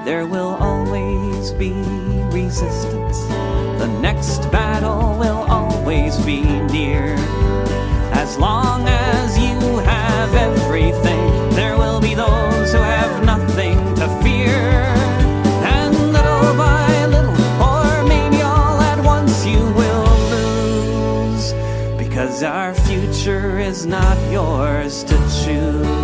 there will always be resistance. The next battle will always be near. As long as you have everything, there will be those who have nothing to fear. And little by little, or maybe all at once, you will lose. Because our future is not yours to choose.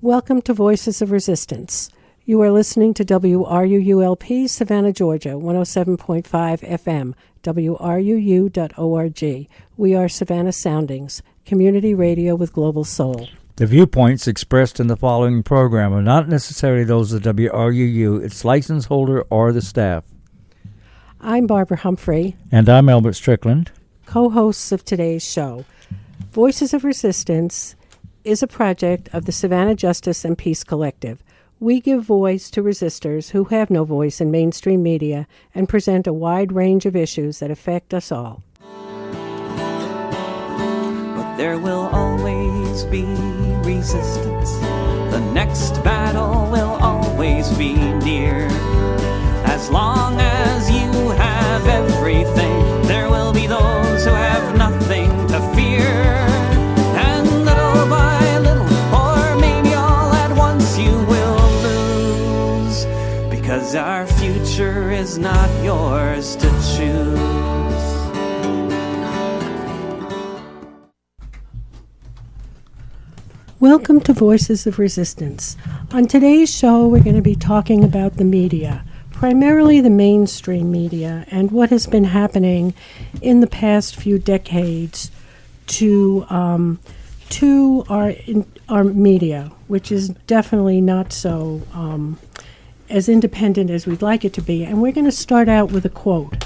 Welcome to Voices of Resistance. You are listening to WRUULP, Savannah, Georgia, 107.5 FM, WRUU.org. We are Savannah Soundings, community radio with global soul. The viewpoints expressed in the following program are not necessarily those of WRUU, its license holder, or the staff. I'm Barbara Humphrey. And I'm Albert Strickland. Co-hosts of today's show. Voices of Resistance is a project of the Savannah Justice and Peace Collective. We give voice to resistors who have no voice in mainstream media and present a wide range of issues that affect us all. But there will always be resistance. The next battle will always be near. As long as you have everything, there will be those who have nothing to fear. And little by little, or maybe all at once, you will lose. Because our future is not yours to choose. Welcome to Voices of Resistance. On today's show, we're going to be talking about the media, primarily the mainstream media, and what has been happening in the past few decades to our media, which is definitely not so as independent as we'd like it to be. And we're going to start out with a quote.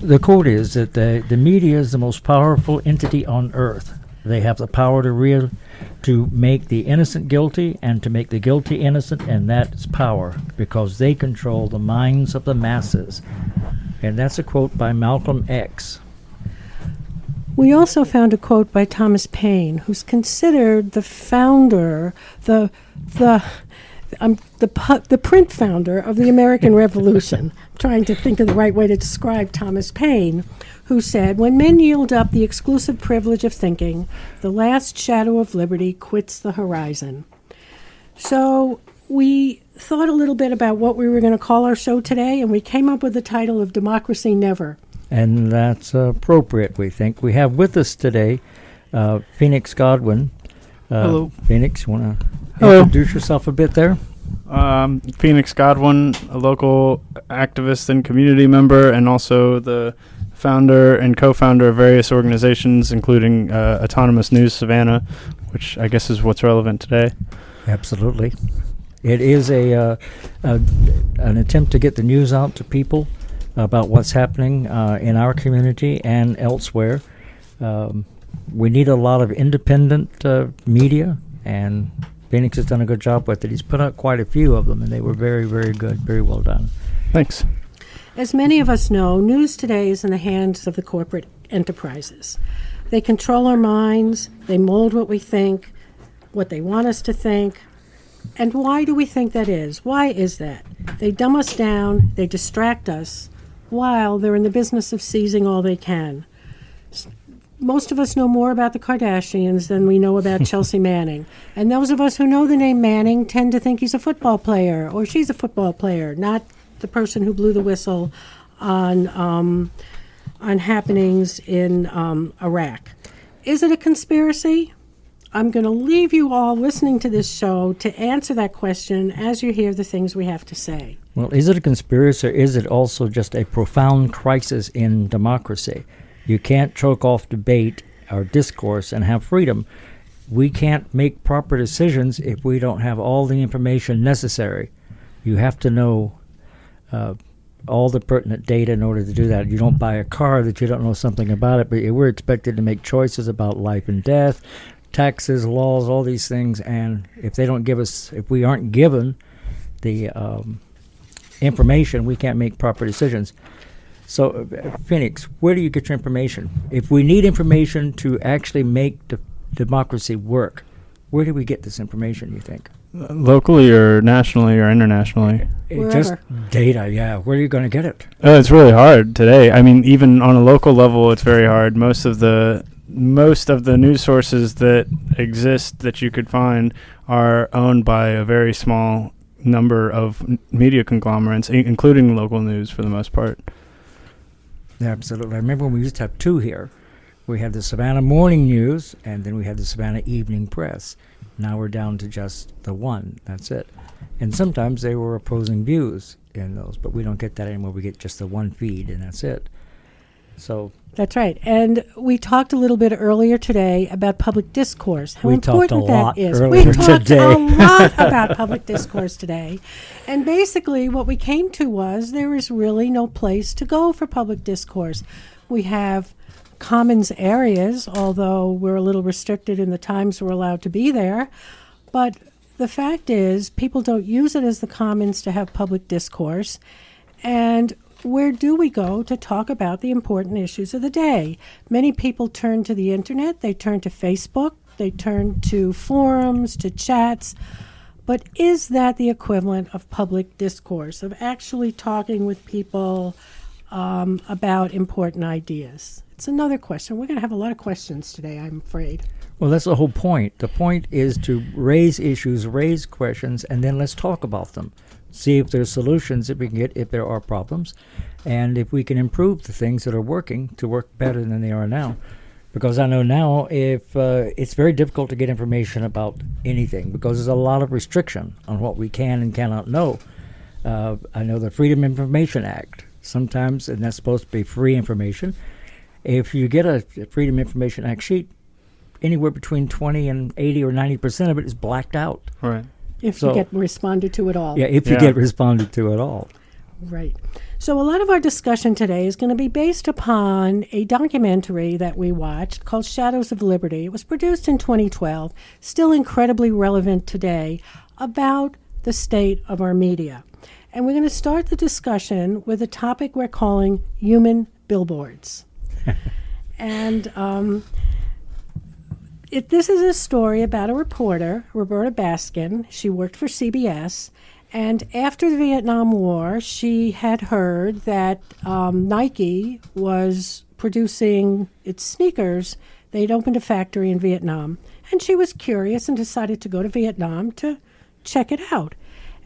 The quote is that the media is the most powerful entity on earth. They have the power to make the innocent guilty and to make the guilty innocent, and that's power because they control the minds of the masses. And that's a quote by Malcolm X. We also found a quote by Thomas Paine, who's considered the founder, the print founder of the American Revolution. I'm trying to think of the right way to describe Thomas Paine, who said, "When men yield up the exclusive privilege of thinking, the last shadow of liberty quits the horizon." So we thought a little bit about what we were going to call our show today, and we came up with the title of Democracy Never. And that's appropriate, we think. We have with us today Phoenix Godwin. Hello. Phoenix, you want to Hello. introduce yourself a bit there? Phoenix Godwin, a local activist and community member, and also the founder and co-founder of various organizations, including Autonomous News Savannah, which I guess is what's relevant today. Absolutely. It is an attempt to get the news out to people about what's happening in our community and elsewhere. We need a lot of independent media, and Phoenix has done a good job with it. He's put out quite a few of them, and they were very, very good, very well done. Thanks. As many of us know, news today is in the hands of the corporate enterprises. They control our minds, they mold what we think, what they want us to think. And why do we think that is? Why is that? They dumb us down, they distract us, while they're in the business of seizing all they can. Most of us know more about the Kardashians than we know about Chelsea Manning. And those of us who know the name Manning tend to think he's a football player or she's a football player, not the person who blew the whistle on happenings in Iraq. Is it a conspiracy? I'm going to leave you all listening to this show to answer that question as you hear the things we have to say. Well, is it a conspiracy, or is it also just a profound crisis in democracy? You can't choke off debate or discourse and have freedom. We can't make proper decisions if we don't have all the information necessary. You have to know all the pertinent data in order to do that. You don't buy a car that you don't know something about it, but we're expected to make choices about life and death, taxes, laws, all these things, and if we aren't given the information, we can't make proper decisions. So, Phoenix, where do you get your information? If we need information to actually make democracy work? Where do we get this information, you think? Locally or nationally or internationally? Just Wherever. data, yeah. Where are you going to get it? It's really hard today. I mean, even on a local level, it's very hard. Most of the news sources that exist that you could find are owned by a very small number of media conglomerates, including local news for the most part. Yeah, absolutely. I remember when we used to have two here. We had the Savannah Morning News, and then we had the Savannah Evening Press. Now we're down to just the one. That's it. And sometimes they were opposing views in those, but we don't get that anymore. We get just the one feed, and that's it. So That's right. And we talked a little bit earlier today about public discourse. How We talked important a lot that is. earlier We talked today. a lot about public discourse today. And basically what we came to was there is really no place to go for public discourse. We have commons areas, although we're a little restricted in the times we're allowed to be there. But the fact is people don't use it as the commons to have public discourse. And where do we go to talk about the important issues of the day? Many people turn to the internet, they turn to Facebook, they turn to forums, to chats, but is that the equivalent of public discourse, of actually talking with people about important ideas? It's another question. We're going to have a lot of questions today, I'm afraid. well, that's the whole point. The point is to raise issues, raise questions, and then let's talk about them. See if there's solutions that we can get if there are problems, and if we can improve the things that are working to work better than they are now. Because I know now if it's very difficult to get information about anything because there's a lot of restriction on what we can and cannot know. I know the Freedom of Information Act sometimes, and that's supposed to be free information. If you get a Freedom of Information Act sheet, anywhere between 20 and 80 or 90% of it is blacked out. Right. If So- you get responded to at all. Yeah, if you Yeah. get responded to at all. Right. So a lot of our discussion today is going to be based upon a documentary that we watched called Shadows of Liberty. It was produced in 2012, still incredibly relevant today, about the state of our media. And we're going to start the discussion with a topic we're calling human billboards. And this is a story about a reporter, Roberta Baskin. She worked for CBS. And after the Vietnam War, she had heard that Nike was producing its sneakers. They'd opened a factory in Vietnam. And she was curious and decided to go to Vietnam to check it out.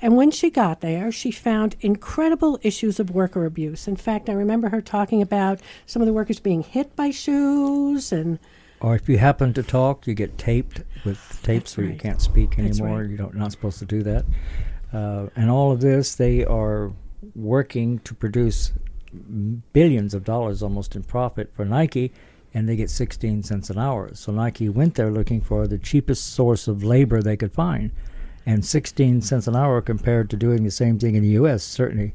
And when she got there, she found incredible issues of worker abuse. In fact, I remember her talking about some of the workers being hit by shoes and Or if you happen to talk, you get taped with tapes That's where you right. can't speak That's anymore. right. You're not supposed to do that. And all of this, they are working to produce billions of dollars almost in profit for Nike, and they get 16 cents an hour. So Nike went there looking for the cheapest source of labor they could find. And 16 cents an hour compared to doing the same thing in the U.S. certainly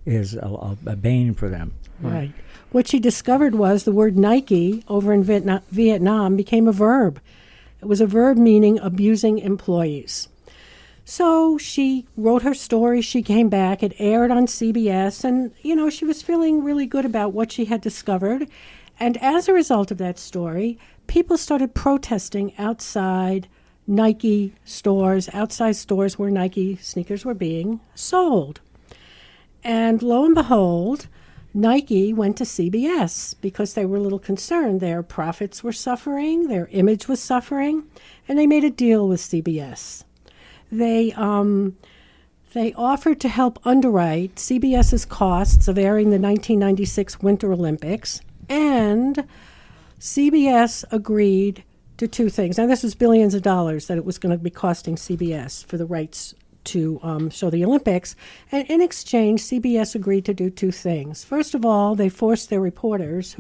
is a bane for them. Right. What she discovered was the word Nike over in Vietnam became a verb. It was a verb meaning abusing employees. So she wrote her story. She came back. It aired on CBS. And, she was feeling really good about what she had discovered. And as a result of that story, people started protesting outside Nike stores, outside stores where Nike sneakers were being sold. And lo and behold, Nike went to CBS because they were a little concerned. Their profits were suffering, their image was suffering, and they made a deal with CBS. They offered to help underwrite CBS's costs of airing the 1996 Winter Olympics, and CBS agreed to two things. Now, this was billions of dollars that it was going to be costing CBS for the rights to show the Olympics. And in exchange, CBS agreed to do two things. First of all, they forced their reporters,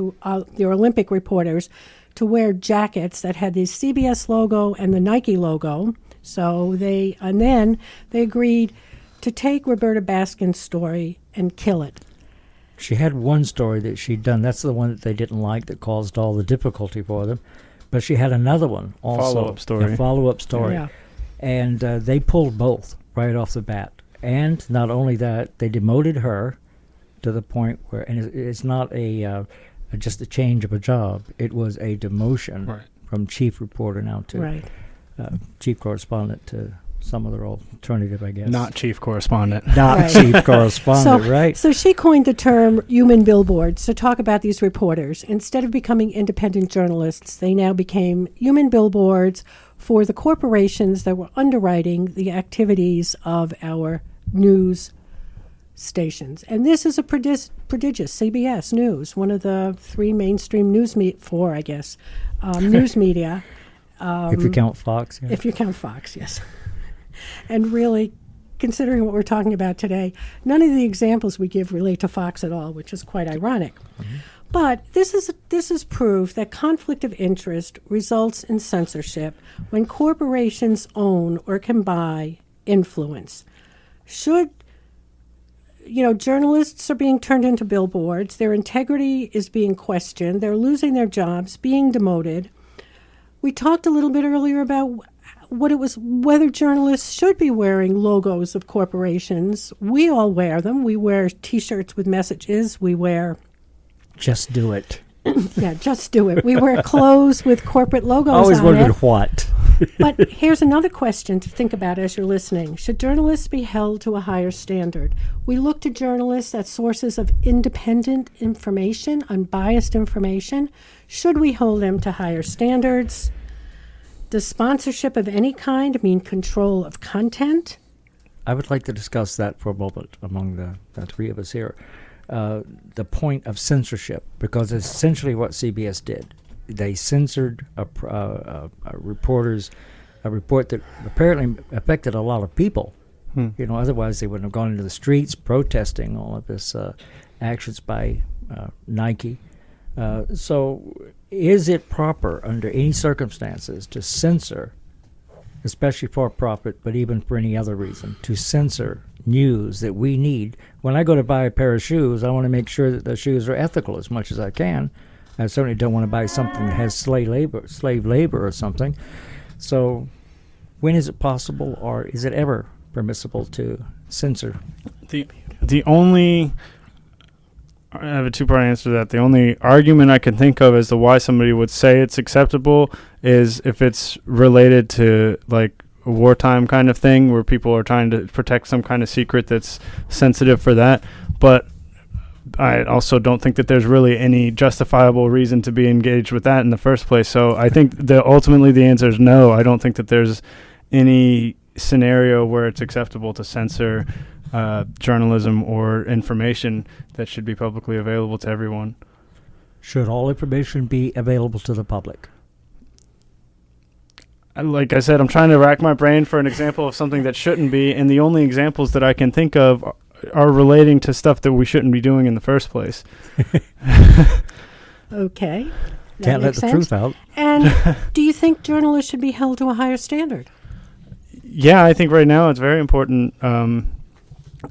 their Olympic reporters, to wear jackets that had the CBS logo and the Nike logo. And then they agreed to take Roberta Baskin's story and kill it. She had one story that she'd done. That's the one that they didn't like that caused all the difficulty for them. But she had another one also. Follow-up story. A follow-up story. Yeah. And they pulled both right off the bat. And not only that, they demoted her to the point where, and it's not just a change of a job. It was a demotion Right. from chief reporter now to Right. Chief correspondent to some other alternative, I guess. Not chief correspondent. Not Right. chief correspondent, right? So she coined the term human billboards to talk about these reporters. Instead of becoming independent journalists, they now became human billboards for the corporations that were underwriting the activities of our news stations. And this is a prodigious CBS News, one of the three mainstream news news media. If you count Fox, yeah. If you count Fox, yes. And really, considering what we're talking about today, none of the examples we give relate to Fox at all, which is quite ironic. Mm-hmm. But this is proof that conflict of interest results in censorship when corporations own or can buy influence. Journalists are being turned into billboards. Their integrity is being questioned. They're losing their jobs, being demoted. We talked a little bit earlier about whether journalists should be wearing logos of corporations. We all wear them. We wear T-shirts with messages. We wear... Just do it. Yeah, just do it. We wear clothes with corporate logos Always on wondered it. what. But here's another question to think about as you're listening. Should journalists be held to a higher standard? We look to journalists as sources of independent information, unbiased information. Should we hold them to higher standards? Does sponsorship of any kind mean control of content? I would like to discuss that for a moment among the three of us here. The point of censorship, because it's essentially what CBS did. They censored a report that apparently affected a lot of people. Otherwise they wouldn't have gone into the streets protesting all of this actions by Nike. So is it proper under any circumstances to censor, especially for profit, but even for any other reason, to censor news that we need? When I go to buy a pair of shoes, I want to make sure that the shoes are ethical as much as I can. I certainly don't want to buy something that has slave labor or something. So when is it possible, or is it ever permissible to censor? I have a two-part answer to that. The only argument I can think of as to why somebody would say it's acceptable is if it's related to like a wartime kind of thing where people are trying to protect some kind of secret that's sensitive for that. But I also don't think that there's really any justifiable reason to be engaged with that in the first place. So I think ultimately the answer is no. I don't think that there's any scenario where it's acceptable to censor journalism or information that should be publicly available to everyone. Should all information be available to the public? Like I said, I'm trying to rack my brain for an example of something that shouldn't be, and the only examples that I can think of are relating to stuff that we shouldn't be doing in the first place. Okay. Can't let the truth out. And do you think journalists should be held to a higher standard? Yeah, I think right now it's very important.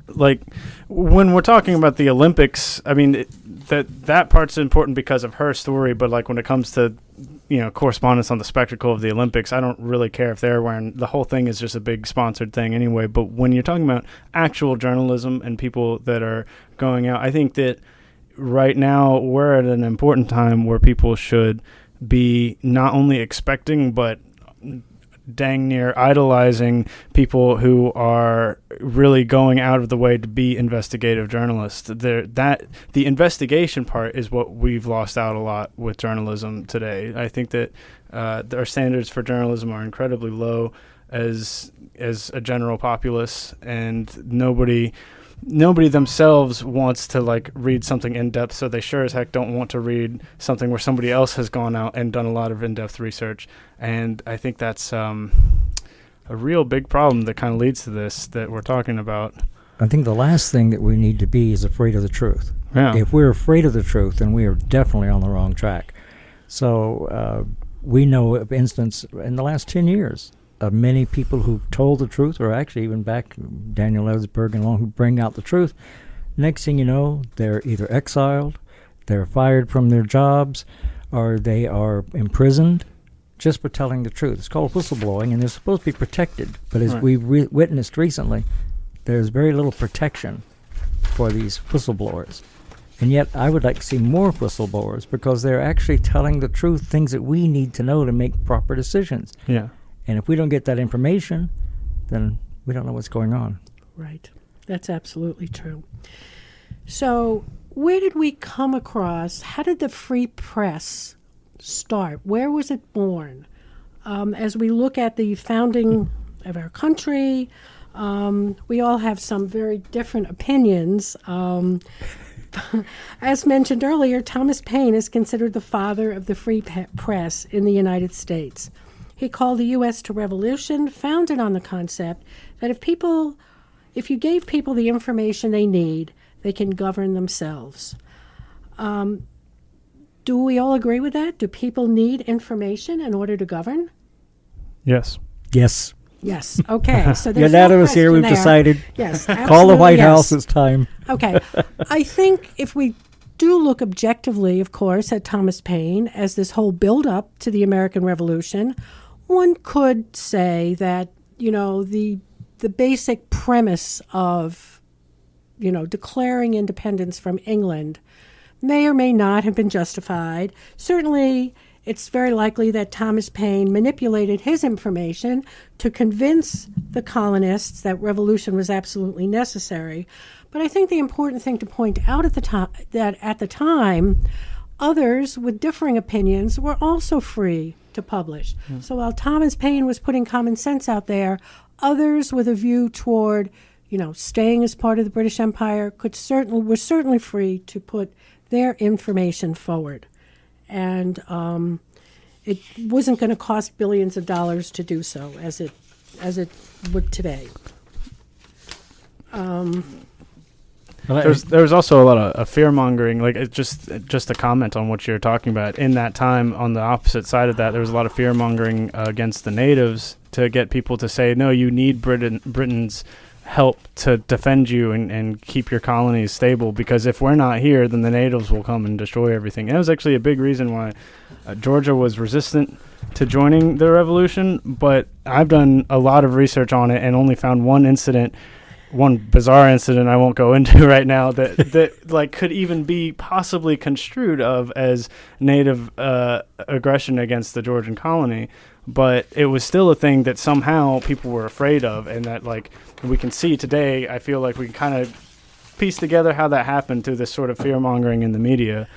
Like when we're talking about the Olympics, I mean that part's important because of her story. But like when it comes to correspondence on the spectacle of the Olympics, I don't really care if they're wearing. The whole thing is just a big sponsored thing anyway. But when you're talking about actual journalism and people that are going out, I think that right now we're at an important time where people should be not only expecting but dang near idolizing people who are really going out of the way to be investigative journalists. The investigation part is what we've lost out a lot with journalism today. I think that our standards for journalism are incredibly low as a general populace, and nobody themselves wants to like read something in depth, so they sure as heck don't want to read something where somebody else has gone out and done a lot of in-depth research. And I think that's a real big problem that kind of leads to this that we're talking about. I think the last thing that we need to be is afraid of the truth. Yeah. If we're afraid of the truth, then we are definitely on the wrong track. So we know of instance in the last 10 years of many people who've told the truth, or actually even back Daniel Ellsberg and along, who bring out the truth. Next thing you know, they're either exiled, they're fired from their jobs, or they are imprisoned just for telling the truth. It's called whistleblowing, and they're supposed to be protected. But as we've witnessed recently, there's very little protection for these whistleblowers. And yet I would like to see more whistleblowers because they're actually telling the truth, things that we need to know to make proper decisions. Yeah. And if we don't get that information, then we don't know what's going on. Right. That's absolutely true. So where did we come across, how did the free press start? Where was it born? As we look at the founding of our country, we all have some very different opinions. As mentioned earlier, Thomas Paine is considered the father of the free press in the United States. He called the U.S. to revolution, founded on the concept that if you gave people the information they need, they can govern themselves. Do we all agree with that? Do people need information in order to govern? Yes. Yes. Yes. Okay. So there's Unanimous no here. We've question there. decided. Yes. Call the absolutely White yes. House. It's time. Okay. I think if we do look objectively, of course, at Thomas Paine as this whole build-up to the American Revolution, one could say that, the basic premise of, declaring independence from England may or may not have been justified. Certainly, it's very likely that Thomas Paine manipulated his information to convince the colonists that revolution was absolutely necessary. But I think the important thing to point out at the time, others with differing opinions were also free to publish. So while Thomas Paine was putting common sense out there, others with a view toward, staying as part of the British Empire were certainly free to put their information forward. And it wasn't going to cost billions of dollars to do so, as it would today. There was also a lot of fear mongering. Like it's just a comment on what you're talking about. In that time, on the opposite side of that, there was a lot of fear mongering against the natives to get people to say, no, you need Britain's help to defend you and keep your colonies stable, because if we're not here, then the natives will come and destroy everything. And that was actually a big reason why Georgia was resistant to joining the revolution. But I've done a lot of research on it and only found one bizarre incident I won't go into right now that like could even be possibly construed of as native aggression against the Georgian colony. But it was still a thing that somehow people were afraid of, and that like we can see today. I feel like we can kind of piece together how that happened through this sort of fear-mongering in the media.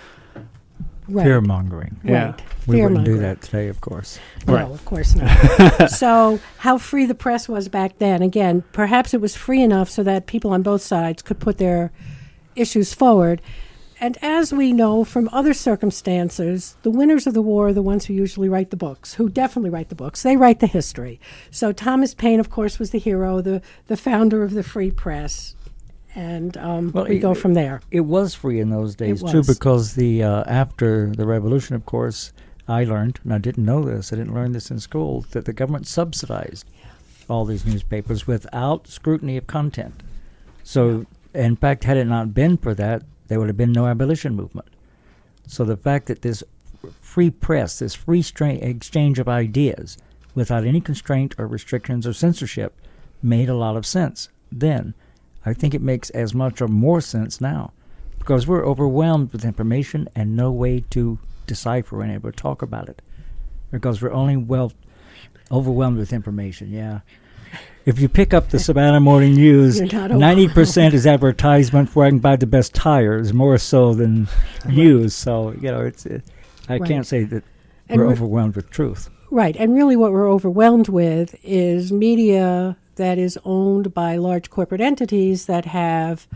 Right. Fear-mongering. Yeah. Right. We wouldn't do Fear-mongering. that today, of course. No, Right. of course not. So how free the press was back then, again, perhaps it was free enough so that people on both sides could put their issues forward. And as we know from other circumstances, the winners of the war are the ones who usually write the books, who definitely write the books. They write the history. So Thomas Paine, of course, was the hero, the founder of the free press. And we go from there. It was free in those days, It too, was. because after the revolution, of course, I learned, and I didn't know this, I didn't learn this in school, that the government subsidized all these newspapers without scrutiny of content. So, in fact, had it not been for that, there would have been no abolition movement. So the fact that this free press, this free exchange of ideas without any constraint or restrictions or censorship made a lot of sense then. I think it makes as much or more sense now, because we're overwhelmed with information and no way to decipher and able to talk about it, because we're only overwhelmed with information. Yeah. If you pick up the Savannah Morning News, You're not 90% is advertisement where I can buy the best tires, more so than news. So, I Right. can't say that And we're we're- overwhelmed with truth. Right, and really what we're overwhelmed with is media that is owned by large corporate entities that have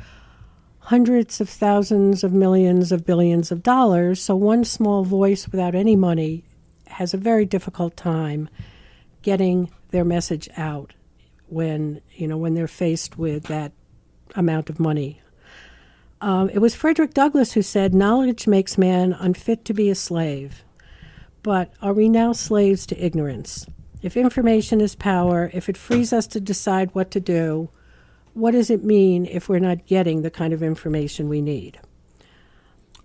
hundreds of thousands of millions of billions of dollars. So one small voice without any money has a very difficult time getting their message out when they're faced with that amount of money. It was Frederick Douglass who said, "Knowledge makes man unfit to be a slave." But are we now slaves to ignorance? If information is power, if it frees us to decide what to do, what does it mean if we're not getting the kind of information we need?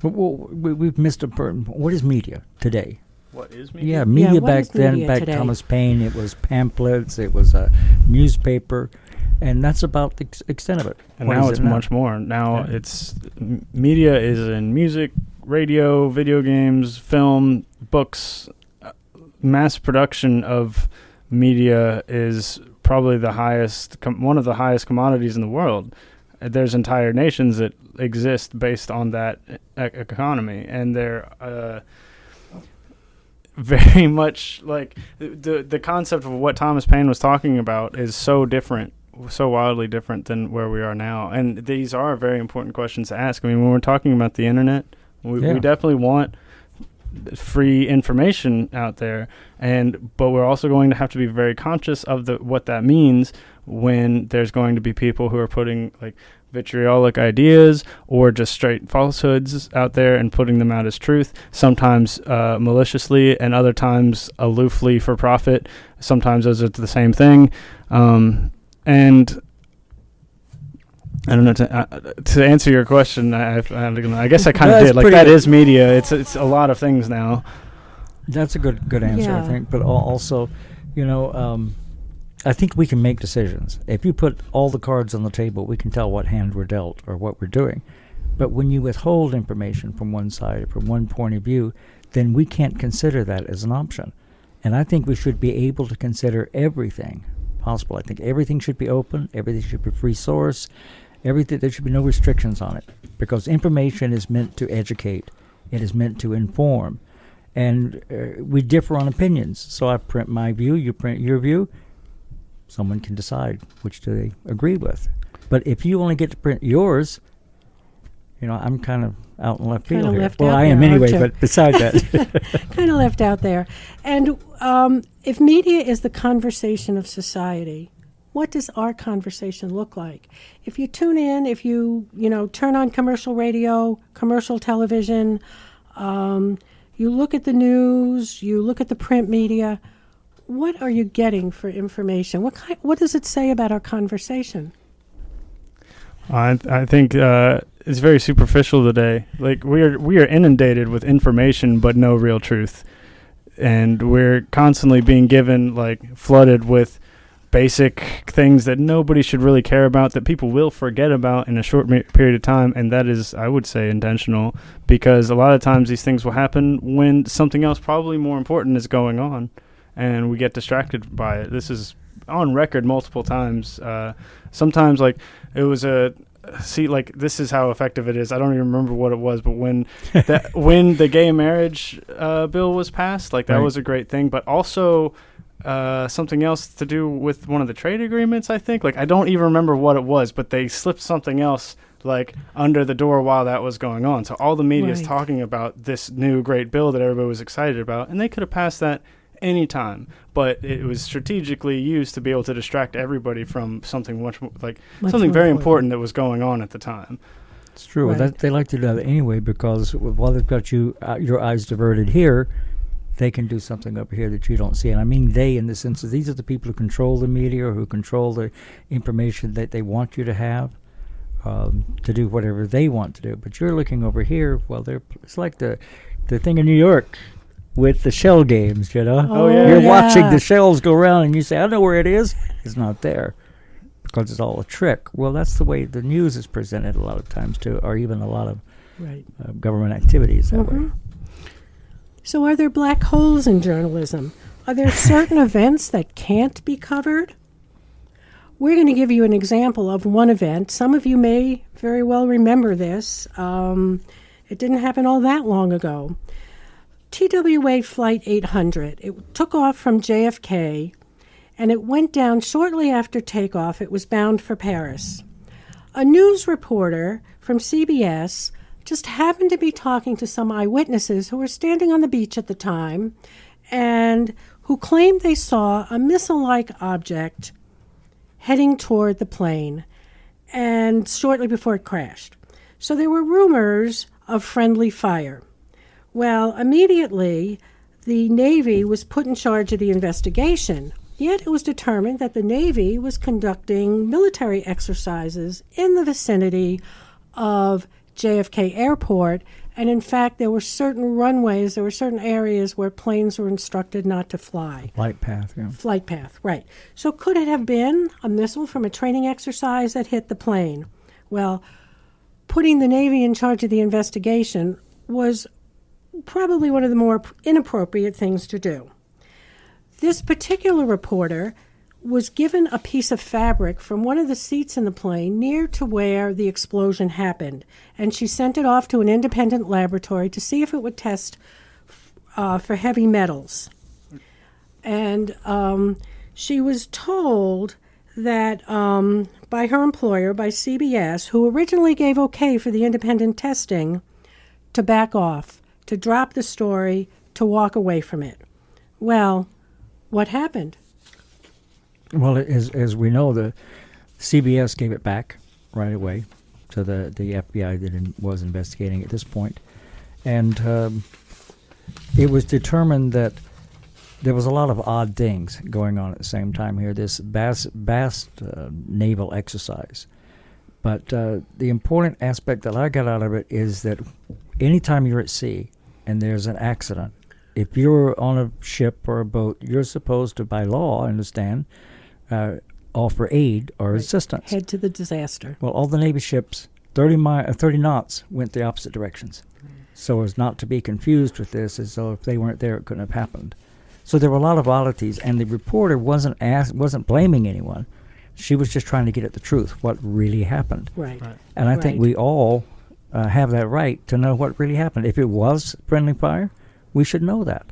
Well, we've missed a part. What is media today? What is media? Yeah, media what back is then, media back today? Thomas Paine, it was pamphlets, it was a newspaper. And that's about the extent of it. And What now is it's it now? much more. Now Yeah. it's media is in music, radio, video games, film, books. Mass production of media is probably the highest, one of the highest commodities in the world. There's entire nations that exist based on that economy, and they're very much like the concept of what Thomas Paine was talking about is so different, so wildly different than where we are now. And these are very important questions to ask. I mean, when we're talking about the internet, we definitely want free information out there, but we're also going to have to be very conscious of what that means when there's going to be people who are putting like vitriolic ideas or just straight falsehoods out there and putting them out as truth, sometimes maliciously and other times aloofly for profit. Sometimes those are the same thing. And I don't know, to answer your question, I guess I kind of did. Like, that is media. It's a lot of things now. That's a good answer, I think. But also, I think we can make decisions. If you put all the cards on the table, we can tell what hand we're dealt or what we're doing. But when you withhold information from one side or from one point of view, then we can't consider that as an option. And I think we should be able to consider everything possible. I think everything should be open. Everything should be free source. Everything, there should be no restrictions on it, because information is meant to educate. It is meant to inform. And we differ on opinions. So I print my view, you print your view. Someone can decide which do they agree with. But if you only get to print yours, I'm kind of out in left field Kinda here. left Well, out I am there, anyway, aren't you? but beside that. Kind of left out there. And if media is the conversation of society, what does our conversation look like? If you tune in, if you turn on commercial radio, commercial television, you look at the news, you look at the print media, what are you getting for information? What does it say about our conversation? I think it's very superficial today. Like, we are inundated with information, but no real truth, and we're constantly being given, like, flooded with basic things that nobody should really care about, that people will forget about in a short period of time. And that is, I would say, intentional, because a lot of times these things will happen when something else probably more important is going on, and we get distracted by it. This is on record multiple times. Sometimes, like, it was this is how effective it is. I don't even remember what it was, but when when the gay marriage bill was passed, like, that was a great thing. But also something else to do with one of the trade agreements, I think. Like, I don't even remember what it was, but they slipped something else, like, under the door while that was going on. So all the media is talking about this new great bill that everybody was excited about, and they could have passed that any time, but it was strategically used to be able to distract everybody from something much something very important that was going on at the time. It's true. Right. They like to do that anyway, because while they've got your eyes diverted here, they can do something over here that you don't see. And I mean they, in the sense that these are the people who control the media, or who control the information that they want you to have, to do whatever they want to do. But you're looking over here. Well, it's like the thing in New York with the shell games, Oh, yeah. You're watching the shells go around, and you say, I know where it is. It's not there, because it's all a trick. Well, that's the way the news is presented a lot of times, too, or even a lot of government activities that way. So are there black holes in journalism? Are there certain events that can't be covered? We're going to give you an example of one event. Some of you may very well remember this. It didn't happen all that long ago. TWA Flight 800. It took off from JFK, and it went down shortly after takeoff. It was bound for Paris. A news reporter from CBS just happened to be talking to some eyewitnesses who were standing on the beach at the time, and who claimed they saw a missile-like object heading toward the plane, and shortly before it crashed. So there were rumors of friendly fire. Well, immediately, the Navy was put in charge of the investigation, yet it was determined that the Navy was conducting military exercises in the vicinity of JFK Airport, And in fact, there were certain runways, there were certain areas where planes were instructed not to fly. Flight path, yeah. Flight path, right. So could it have been a missile from a training exercise that hit the plane? Well, putting the Navy in charge of the investigation was probably one of the more inappropriate things to do. This particular reporter was given a piece of fabric from one of the seats in the plane near to where the explosion happened, and she sent it off to an independent laboratory to see if it would test for heavy metals. And she was told that by her employer, by CBS, who originally gave okay for the independent testing, to back off, to drop the story, to walk away from it. Well, what happened? Well, as we know, the CBS gave it back right away to the FBI that was investigating at this point. And it was determined that there was a lot of odd things going on at the same time here, this vast naval exercise. But the important aspect that I got out of it is that anytime you're at sea and there's an accident, if you're on a ship or a boat, you're supposed to, by law, understand, offer aid or assistance. Head to the disaster. Well, all the Navy ships, 30 knots, went the opposite directions. So as not to be confused with this, as though if they weren't there, it couldn't have happened. So there were a lot of oddities, and the reporter wasn't blaming anyone. She was just trying to get at the truth, what really happened. Right. And I think we all have that right to know what really happened. If it was friendly fire, we should know that.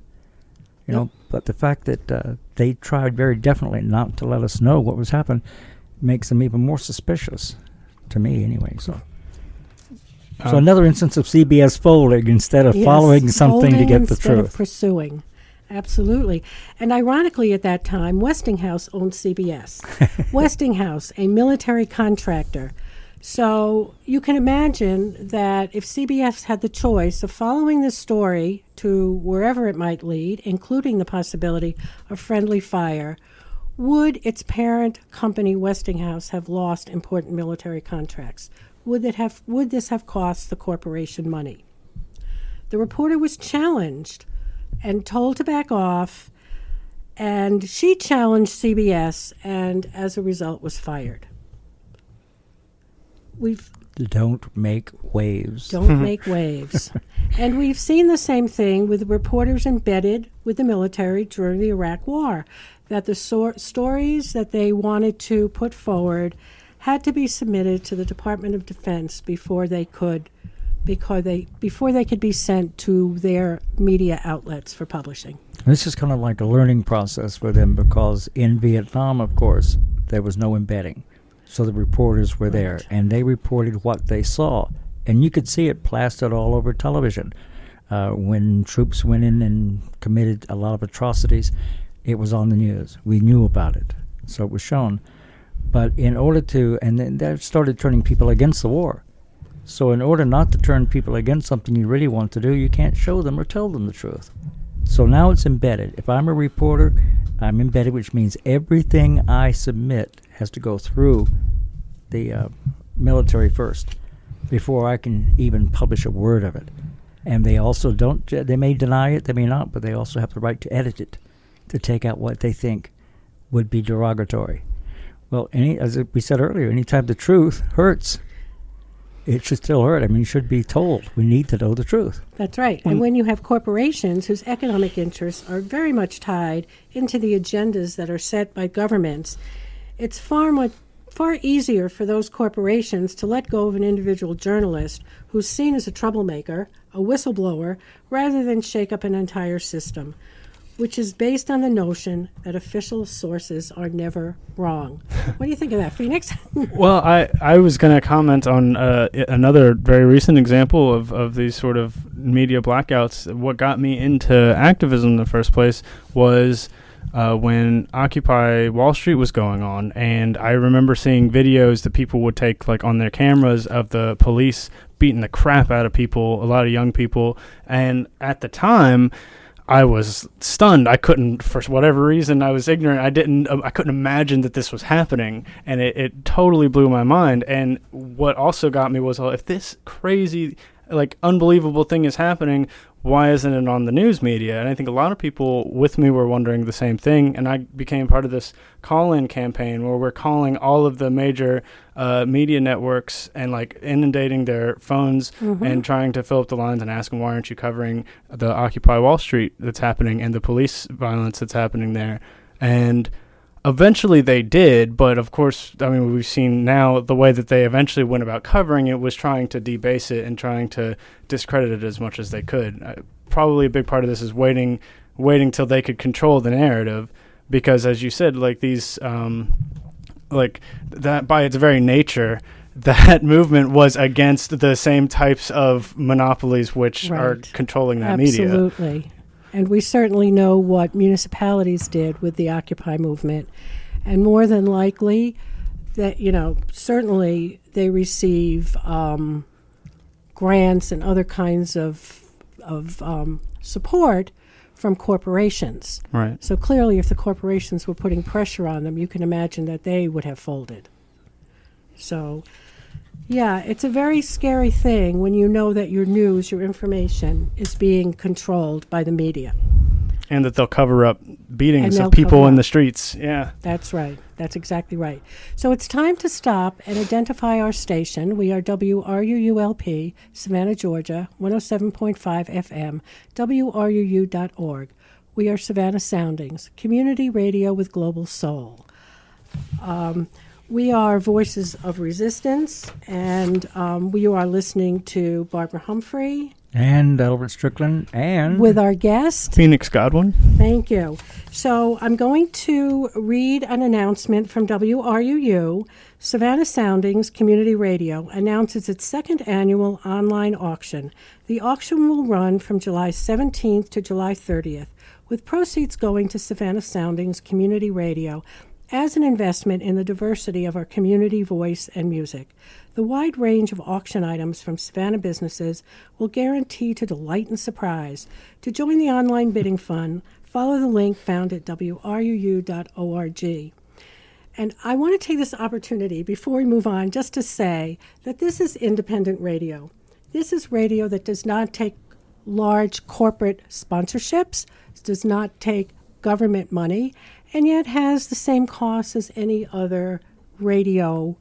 You know, but the fact that they tried very definitely not to let us know what was happening makes them even more suspicious, to me anyway. So another instance of CBS folding instead of following something to get the truth. Instead of pursuing. Absolutely. And ironically at that time, Westinghouse owned CBS. Westinghouse, a military contractor. So you can imagine that if CBS had the choice of following this story to wherever it might lead, including the possibility of friendly fire, would its parent company, Westinghouse, have lost important military contracts? Would this have cost the corporation money? The reporter was challenged and told to back off, and she challenged CBS, and as a result was fired. Don't make waves. Don't make waves. And we've seen the same thing with reporters embedded with the military during the Iraq War, that the stories that they wanted to put forward had to be submitted to the Department of Defense before they could be sent to their media outlets for publishing. This is kind of like a learning process for them, because in Vietnam, of course, there was no embedding. So the reporters were there, and they reported what they saw. And you could see it plastered all over television. When troops went in and committed a lot of atrocities, it was on the news. We knew about it, so it was shown. But in order to, and then that started turning people against the war. So in order not to turn people against something you really want to do, you can't show them or tell them the truth. So now it's embedded. If I'm a reporter, I'm embedded, which means everything I submit has to go through the military first before I can even publish a word of it. And they also they may deny it, they may not, but they also have the right to edit it, to take out what they think would be derogatory. Well, as we said earlier, anytime the truth hurts, it should still hurt. I mean, you should be told. We need to know the truth. That's right. And when you have corporations whose economic interests are very much tied into the agendas that are set by governments, it's far easier for those corporations to let go of an individual journalist who's seen as a troublemaker, a whistleblower, rather than shake up an entire system, which is based on the notion that official sources are never wrong. What do you think of that, Phoenix? Well, I was going to comment on another very recent example of these sort of media blackouts. What got me into activism in the first place was when Occupy Wall Street was going on, and I remember seeing videos that people would take like on their cameras of the police beating the crap out of people, a lot of young people, and at the time I was stunned. I couldn't, for whatever reason, I was ignorant. I couldn't imagine that this was happening, and it totally blew my mind. And what also got me was, if this crazy like unbelievable thing is happening. Why isn't it on the news media? And I think a lot of people with me were wondering the same thing. And I became part of this call-in campaign where we're calling all of the major media networks and like inundating their phones and trying to fill up the lines and asking, why aren't you covering the Occupy Wall Street that's happening and the police violence that's happening there? And eventually they did, but of course, I mean, we've seen now the way that they eventually went about covering it was trying to debase it and trying to discredit it as much as they could. Probably a big part of this is waiting till they could control the narrative, because as you said, like these, like that by its very nature, that movement was against the same types of monopolies which are controlling that media. Absolutely. And we certainly know what municipalities did with the Occupy movement. And more than likely, that, you know, certainly they receive grants and other kinds of support from corporations. Right. So clearly, if the corporations were putting pressure on them, you can imagine that they would have folded. So, yeah, it's a very scary thing when you know that your news, your information, is being controlled by the media. And that they'll cover up beatings of people in the streets. Yeah. That's right. That's exactly right. So it's time to stop and identify our station. We are WRUULP, Savannah, Georgia, 107.5 FM, WRUU.org. We are Savannah Soundings, community radio with global soul. We are Voices of Resistance, and we are listening to Barbara Humphrey. And Albert Strickland, and with our guest, Phoenix Godwin. Thank you. So I'm going to read an announcement from WRUU. Savannah Soundings Community Radio announces its second annual online auction. The auction will run from July 17th to July 30th, with proceeds going to Savannah Soundings Community Radio as an investment in the diversity of our community voice and music. The wide range of auction items from Savannah businesses will guarantee to delight and surprise. To join the online bidding fund, follow the link found at wruu.org. And I want to take this opportunity before we move on just to say that this is independent radio. This is radio that does not take large corporate sponsorships, does not take government money, and yet has the same costs as any other radio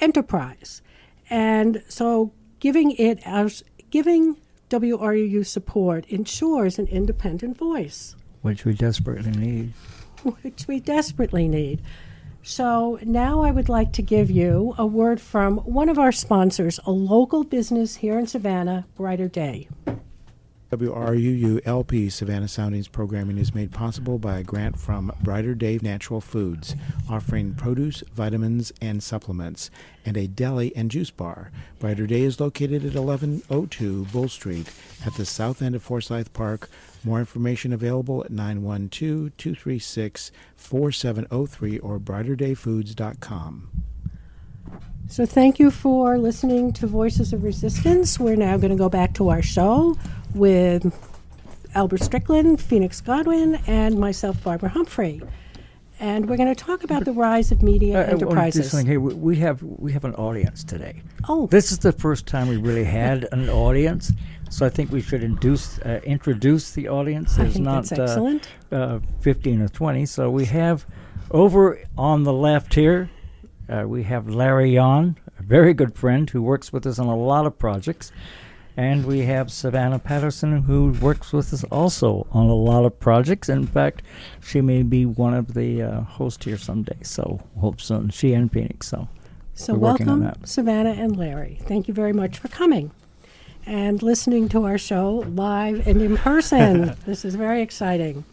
enterprise. And so giving WRUU support ensures an independent voice. which we desperately need. Which we desperately need. So now I would like to give you a word from one of our sponsors, a local business here in Savannah, Brighter Day. WRUU-LP Savannah Soundings programming is made possible by a grant from Brighter Day Natural Foods, offering produce, vitamins, and supplements, and a deli and juice bar. Brighter Day is located at 1102 Bull Street at the south end of Forsyth Park. More information available at 912-236-4703 or brighterdayfoods.com. So thank you for listening to Voices of Resistance. We're now going to go back to our show with Albert Strickland, Phoenix Godwin, and myself, Barbara Humphrey. And we're going to talk about the rise of media enterprises. Hey, we have an audience today. Oh. This is the first time we really had an audience, so I think we should introduce the audience. I think that's excellent. 15 or 20. So we have over on the left here, we have Larry Yon, a very good friend who works with us on a lot of projects. And we have Savannah Patterson, who works with us also on a lot of projects. In fact, she may be one of the hosts here someday. So hope soon. She and Phoenix. So welcome, Savannah and Larry. Thank you very much for coming and listening to our show live and in person. This is very exciting.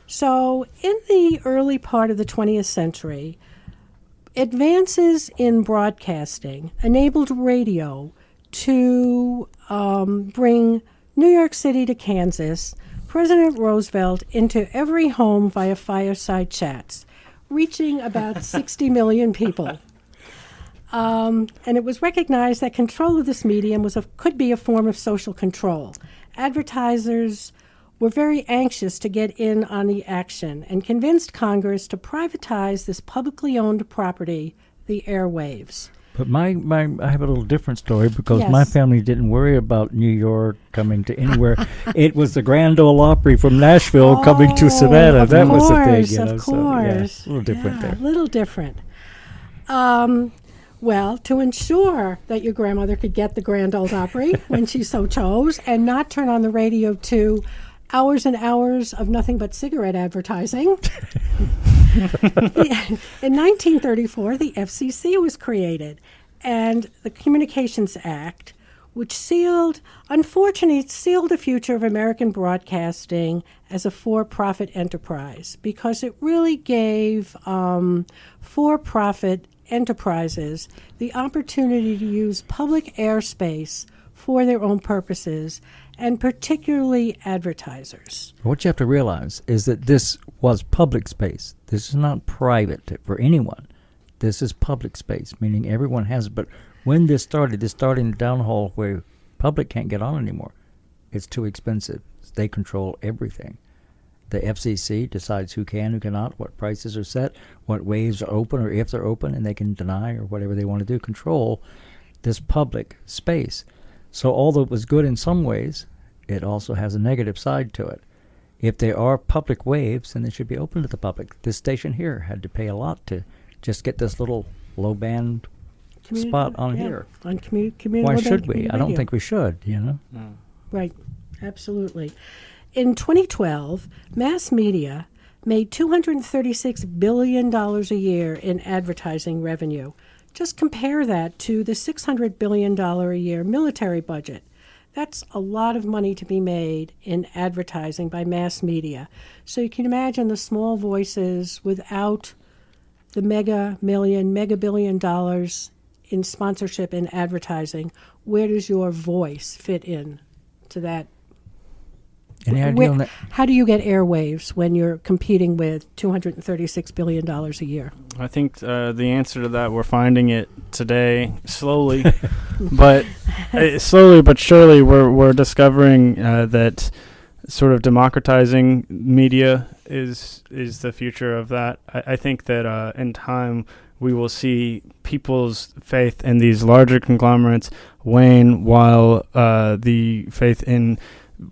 So in the early part of the 20th century, advances in broadcasting enabled radio to bring New York City to Kansas, President Roosevelt into every home via fireside chats, reaching about 60 million people. And it was recognized that control of this medium could be a form of social control. Advertisers were very anxious to get in on the action and convinced Congress to privatize this publicly owned property, the airwaves. But I have a little different story because my Yes. family didn't worry about New York coming to anywhere. It was the Grand Ole Opry from Nashville coming to Savannah. Of That course, was the thing, of course. So, yeah, a little different Yeah, there. a little different. Well, to ensure that your grandmother could get the Grand Ole Opry when she so chose and not turn on the radio to hours and hours of nothing but cigarette advertising, in 1934, the FCC was created, and the Communications Act, which unfortunately, sealed the future of American broadcasting as a for-profit enterprise because it really gave for-profit enterprises the opportunity to use public airspace for their own purposes, and particularly advertisers. What you have to realize is that this was public space. This is not private for anyone. This is public space, meaning everyone has it. But when this started in the down hall where public can't get on anymore. It's too expensive. They control everything. The FCC decides who can, who cannot, what prices are set, what waves are open or if they're open, and they can deny or whatever they want to do, control this public space. So although it was good in some ways, it also has a negative side to it. If there are public waves, then they should be open to the public. This station here had to pay a lot to just get this little low-band spot on here. On community Why should we? community I don't radio. think we should, you know? Right, absolutely. In 2012, mass media made $236 billion a year in advertising revenue. Just compare that to the $600 billion a year military budget. That's a lot of money to be made in advertising by mass media. So you can imagine the small voices without the mega billion dollars in sponsorship and advertising. Where does your voice fit in to that? Any idea on that? How do you get airwaves when you're competing with $236 billion a year? I think the answer to that, we're finding it today, slowly, but slowly but surely, we're discovering that sort of democratizing media is the future of that. I think that in time we will see people's faith in these larger conglomerates wane, while the faith in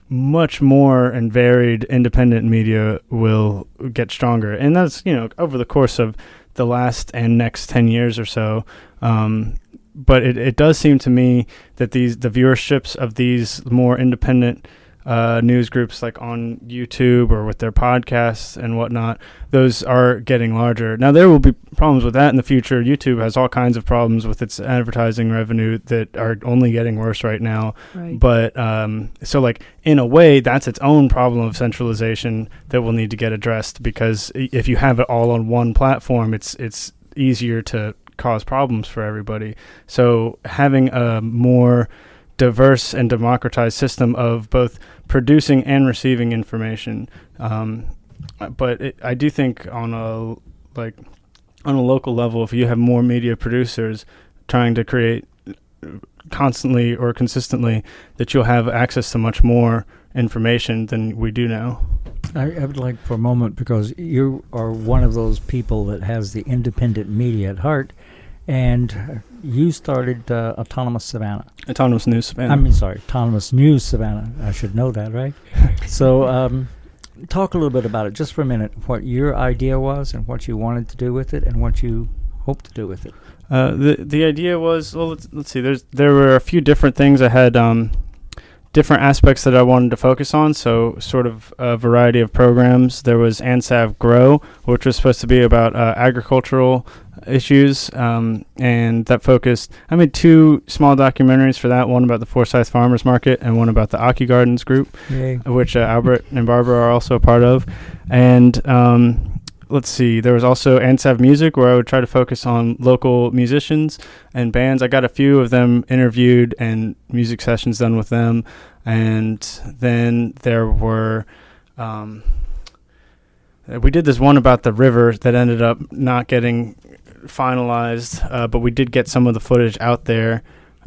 much more and varied independent media will get stronger. And that's, over the course of the last and next 10 years or so. But it does seem to me that the viewerships of these more independent news groups, like on YouTube or with their podcasts and whatnot, those are getting larger. Now, there will be problems with that in the future. YouTube has all kinds of problems with its advertising revenue that are only getting worse right now. Right. But so, like, in a way, that's its own problem of centralization that will need to get addressed, because if you have it all on one platform, it's easier to cause problems for everybody. So having a more diverse and democratized system of both producing and receiving information. But I do think on a local level, if you have more media producers trying to create constantly or consistently, that you'll have access to much more information than we do now. I would like for a moment, because you are one of those people that has the independent media at heart, and you started Autonomous Savannah. Autonomous News Savannah. Autonomous News Savannah. I should know that, right? So talk a little bit about it, just for a minute, what your idea was and what you wanted to do with it and what you hope to do with it. The idea was, well, let's see, there were a few different things. I had different aspects that I wanted to focus on, so sort of a variety of programs. There was ANSAV Grow, which was supposed to be about agricultural issues, and that focused, I made two small documentaries for that, one about the Forsyth Farmers Market and one about the Aki Gardens group, Yay. which Albert and Barbara are also a part of. And let's see, there was also ANSAV Music, where I would try to focus on local musicians and bands. I got a few of them interviewed and music sessions done with them. And then there were we did this one about the river that ended up not getting finalized, but we did get some of the footage out there.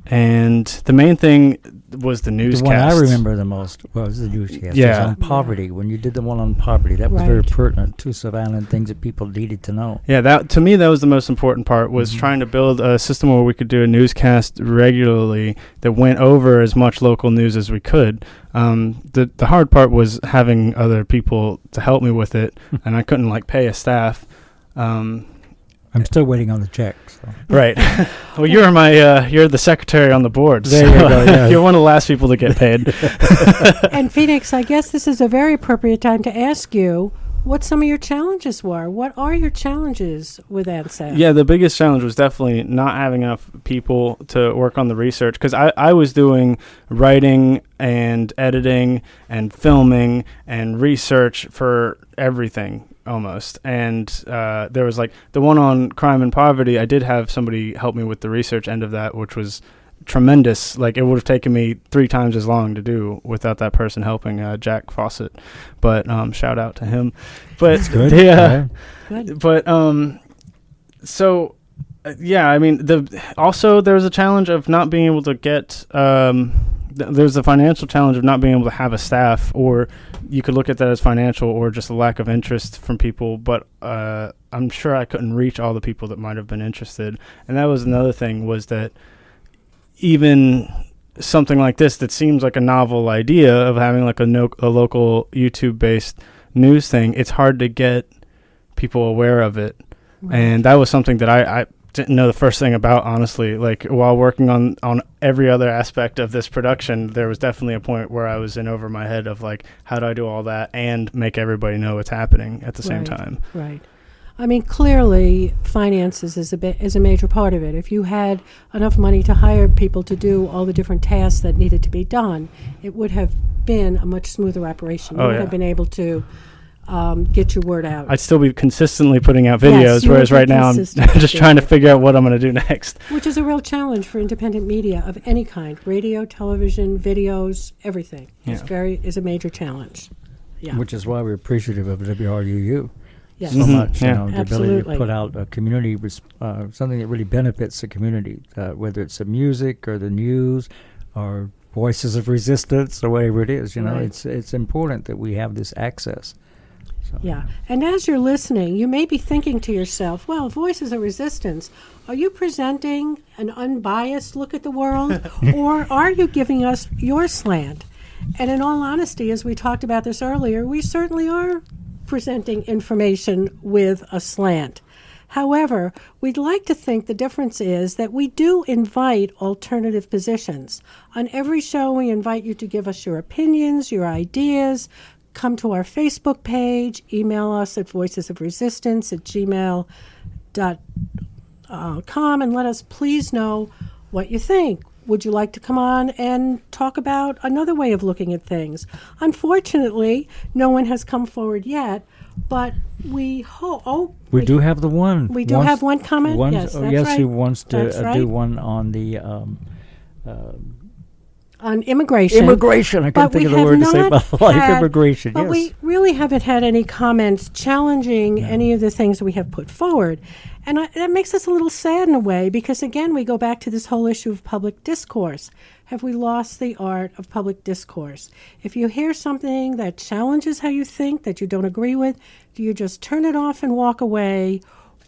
And the main thing was the The newscast. one I remember the most was the newscast. Yeah. It was on poverty. When you did the one on poverty, that was very Right. pertinent to Savannah and things that people needed to know. Yeah, that to me that was the most important part, was trying to build a system where we could do a newscast regularly that went over as much local news as we could. The hard part was having other people to help me with it, and I couldn't pay a staff. I'm still waiting on the check. So. Right. Well, you're the secretary on the board. There so you go, yeah. You're one of the last people to get paid. And Phoenix, I guess this is a very appropriate time to ask you what some of your challenges were. What are your challenges with ANSAF? Yeah, the biggest challenge was definitely not having enough people to work on the research, because I was doing writing and editing and filming and research for everything almost. And there was the one on crime and poverty, I did have somebody help me with the research end of that, which was tremendous. It would have taken me 3 times as long to do without that person helping, Jack Fawcett. But shout out to him. But That's good. Good. But so yeah, I mean, also there was a challenge of not being able to get there's a financial challenge of not being able to have a staff, or you could look at that as financial or just a lack of interest from people. But I'm sure I couldn't reach all the people that might have been interested. And that was another thing, was that even something like this that seems like a novel idea of having a local YouTube-based news thing, it's hard to get people aware of it. Right. And that was something that I didn't know the first thing about, honestly. While working on every other aspect of this production, there was definitely a point where I was in over my head of how do I do all that and make everybody know what's happening at the same time. Right. I mean, clearly, finances is a major part of it. If you had enough money to hire people to do all the different tasks that needed to be done, it would have been a much smoother operation. You would have been able to get your word out. I'd still be consistently putting out Yes, videos, you whereas would be right now I'm consistent. just trying to figure out what I'm going to do next. Which is a real challenge for independent media of any kind. Radio, television, videos, everything is a major challenge. Yeah. Which is why we're appreciative of WRUU Yes. so much. Yeah. The ability Absolutely. to put out a community, something that really benefits the community, whether it's the music or the news or voices of resistance or whatever it is. Right. It's important that we have this access. So. Yeah. And as you're listening, you may be thinking to yourself, well, Voices of Resistance, are you presenting an unbiased look at the world, or are you giving us your slant? And in all honesty, as we talked about this earlier, we certainly are presenting information with a slant. However, we'd like to think the difference is that we do invite alternative positions. On every show, we invite you to give us your opinions, your ideas. Come to our Facebook page, email us at voicesofresistance@gmail.com, and let us please know what you think. Would you like to come on and talk about another way of looking at things? Unfortunately, no one has come forward yet, but we hope. We do have the one. We do have one comment? Yes, that's yes, right. who wants to That's right. do one on the On immigration. immigration. I But couldn't think of we the word to have say not about life had- immigration. But Yes. we really haven't had any comments challenging any of the things that we have put forward. And that makes us a little sad in a way, because, again, we go back to this whole issue of public discourse. Have we lost the art of public discourse? If you hear something that challenges how you think, that you don't agree with, do you just turn it off and walk away,